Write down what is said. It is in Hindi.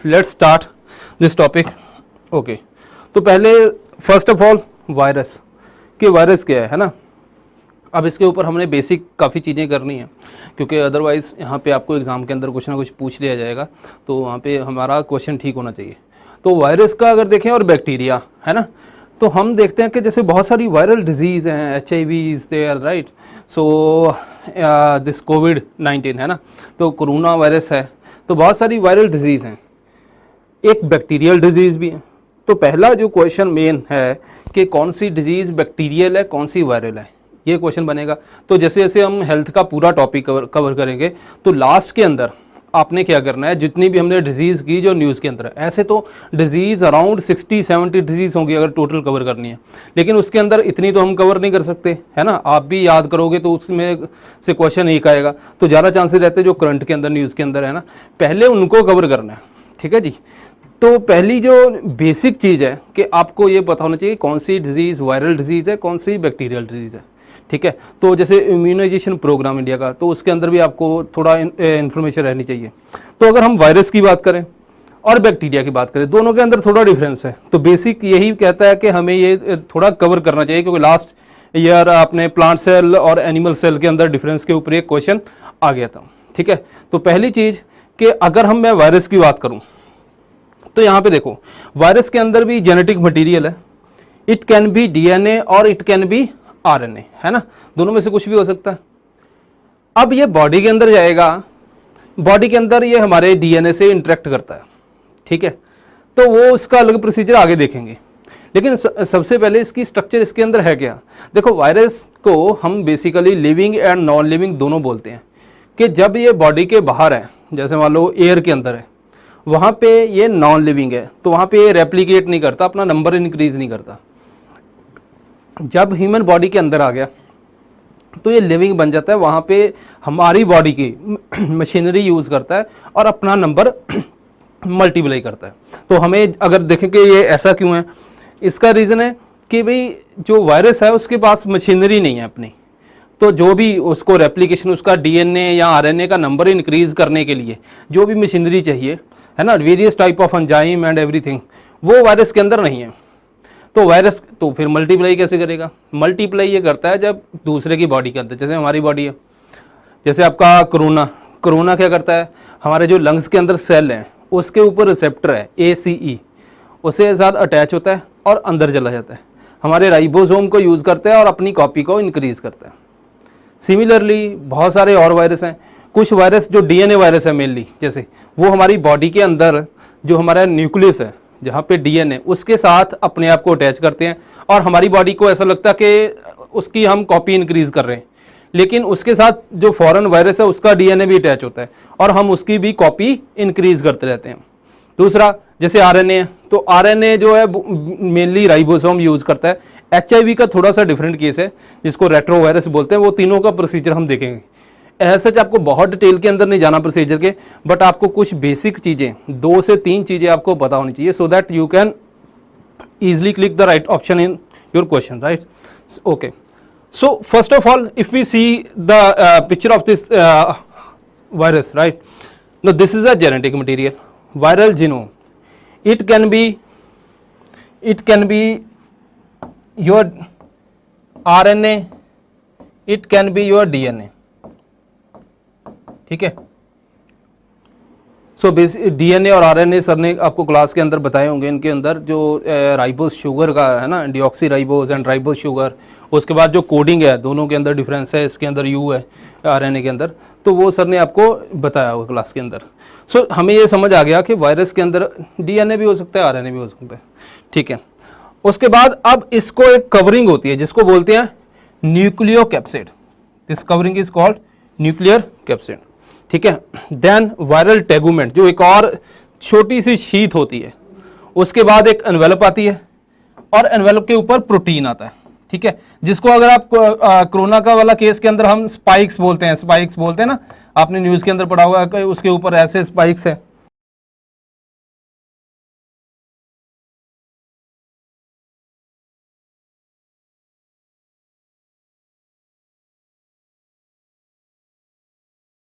Let's start this topic. Okay, तो पहले फर्स्ट ऑफ ऑल वायरस कि वायरस क्या है ना। अब इसके ऊपर हमने बेसिक काफ़ी चीज़ें करनी है, क्योंकि अदरवाइज़ यहाँ पे आपको एग्ज़ाम के अंदर कुछ ना कुछ पूछ लिया जाएगा, तो वहाँ पे हमारा क्वेश्चन ठीक होना चाहिए। तो वायरस का अगर देखें और बैक्टीरिया है ना, तो हम देखते हैं कि जैसे बहुत सारी वायरल डिजीज़ हैं, HIV is there right, so this कोविड-19 है ना, तो कोरोना वायरस है, तो बहुत सारी वायरल डिजीज़ हैं, एक बैक्टीरियल डिजीज़ भी है। तो पहला जो क्वेश्चन मेन है कि कौन सी डिजीज़ बैक्टीरियल है, कौन सी वायरल है, ये क्वेश्चन बनेगा। तो जैसे जैसे हम हेल्थ का पूरा टॉपिक कवर करेंगे, तो लास्ट के अंदर आपने क्या करना है, जितनी भी हमने डिजीज़ की जो न्यूज़ के अंदर है, ऐसे तो डिजीज़ अराउंड 60-70 डिजीज़ होंगी अगर टोटल कवर करनी है, लेकिन उसके अंदर इतनी तो हम कवर नहीं कर सकते है ना। आप भी याद करोगे तो उसमें से क्वेश्चन एक आएगा, तो ज़्यादा चांसेस रहते हैं जो करंट के अंदर न्यूज़ के अंदर है ना, पहले उनको कवर करना है। ठीक है जी। तो पहली जो बेसिक चीज़ है कि आपको ये पता होना चाहिए कौन सी डिजीज़ वायरल डिजीज़ है, कौन सी बैक्टीरियल डिजीज़ है। ठीक है, तो जैसे इम्यूनाइजेशन प्रोग्राम इंडिया का, तो उसके अंदर भी आपको थोड़ा इन्फॉर्मेशन रहनी चाहिए। तो अगर हम वायरस की बात करें और बैक्टीरिया की बात करें, दोनों के अंदर थोड़ा डिफरेंस है। तो बेसिक यही कहता है कि हमें ये थोड़ा कवर करना चाहिए, क्योंकि लास्ट ईयर आपने प्लांट सेल और एनिमल सेल के अंदर डिफरेंस के ऊपर एक क्वेश्चन आ गया था। ठीक है, तो पहली चीज़ कि अगर मैं वायरस की बात करूँ, तो यहाँ पे देखो वायरस के अंदर भी जेनेटिक मटेरियल है, इट कैन बी DNA और इट कैन बी RNA, है ना, दोनों में से कुछ भी हो सकता है। अब ये बॉडी के अंदर जाएगा, बॉडी के अंदर ये हमारे DNA से इंटरेक्ट करता है। ठीक है, तो वो उसका अलग प्रोसीजर आगे देखेंगे, लेकिन सबसे पहले इसकी स्ट्रक्चर इसके अंदर है क्या। देखो वायरस को हम basically living and non living दोनों बोलते हैं, कि जब ये बॉडी के बाहर है, जैसे मान लो एयर के अंदर है, वहाँ पे ये नॉन लिविंग है, तो वहाँ पे ये रेप्लिकेट नहीं करता, अपना नंबर इंक्रीज नहीं करता। जब ह्यूमन बॉडी के अंदर आ गया तो ये लिविंग बन जाता है, वहाँ पे हमारी बॉडी की मशीनरी यूज़ करता है और अपना नंबर मल्टीप्लाई करता है। तो हमें अगर देखें कि ये ऐसा क्यों है, इसका रीज़न है कि भाई जो वायरस है उसके पास मशीनरी नहीं है अपनी, तो जो भी उसको रेप्लिकेशन, उसका DNA या RNA का नंबर इंक्रीज करने के लिए जो भी मशीनरी चाहिए है ना, various type of enzyme and everything, वो वायरस के अंदर नहीं है। तो वायरस तो फिर मल्टीप्लाई कैसे करेगा, मल्टीप्लाई ये करता है जब दूसरे की बॉडी के अंदर, जैसे हमारी बॉडी है, जैसे आपका कोरोना क्या करता है, हमारे जो लंग्स के अंदर सेल हैं उसके ऊपर रिसेप्टर है ACE, उसके साथ अटैच होता है और अंदर चला जाता है, हमारे राइबोसोम को यूज़ करता है और अपनी कॉपी को इंक्रीज करता है। सिमिलरली बहुत सारे और वायरस हैं, कुछ वायरस जो DNA वायरस है मेनली, जैसे वो हमारी बॉडी के अंदर जो हमारा न्यूक्लियस है जहाँ पे DNA, उसके साथ अपने आप को अटैच करते हैं और हमारी बॉडी को ऐसा लगता है कि उसकी हम कॉपी इंक्रीज कर रहे हैं, लेकिन उसके साथ जो फॉरेन वायरस है उसका DNA भी अटैच होता है और हम उसकी भी कॉपी इंक्रीज करते रहते हैं। दूसरा जैसे RNA है, तो RNA जो है मेनली राइबोसोम यूज़ करता है। HIV का थोड़ा सा डिफरेंट केस है जिसको रेट्रोवायरस बोलते हैं, वो तीनों का प्रोसीजर हम देखेंगे। ऐसा आपको बहुत डिटेल के अंदर नहीं जाना प्रोसीजर के, बट आपको कुछ बेसिक चीज़ें, 2 से 3 चीज़ें आपको पता होनी चाहिए, so that you can easily click the right option in your question, right. Okay, so first of all if we see the picture of this virus, right, now this is a genetic material, viral genome, it can be your RNA, it can be your DNA। ठीक है, सो बेसिक DNA और RNA सर ने आपको क्लास के अंदर बताए होंगे, इनके अंदर जो राइबोस शुगर का है ना, deoxy ribose and ribose sugar, उसके बाद जो कोडिंग है दोनों के अंदर डिफरेंस है, इसके अंदर U है RNA के अंदर, तो वो सर ने आपको बताया होगा क्लास के अंदर। सो हमें ये समझ आ गया कि वायरस के अंदर DNA भी हो सकता है, RNA भी हो सकता है। ठीक है, उसके बाद अब इसको एक कवरिंग होती है जिसको बोलते हैं nucleocapsid, this covering is called nuclear capsid. ठीक है, देन वायरल टेगुमेंट जो एक और छोटी सी शीट होती है, उसके बाद एक एनवेलप आती है और एनवेलप के ऊपर प्रोटीन आता है। ठीक है, जिसको अगर आप कोरोना का वाला केस के अंदर हम स्पाइक्स बोलते हैं, स्पाइक्स बोलते हैं ना, आपने न्यूज़ के अंदर पढ़ा होगा कि उसके ऊपर ऐसे स्पाइक्स है,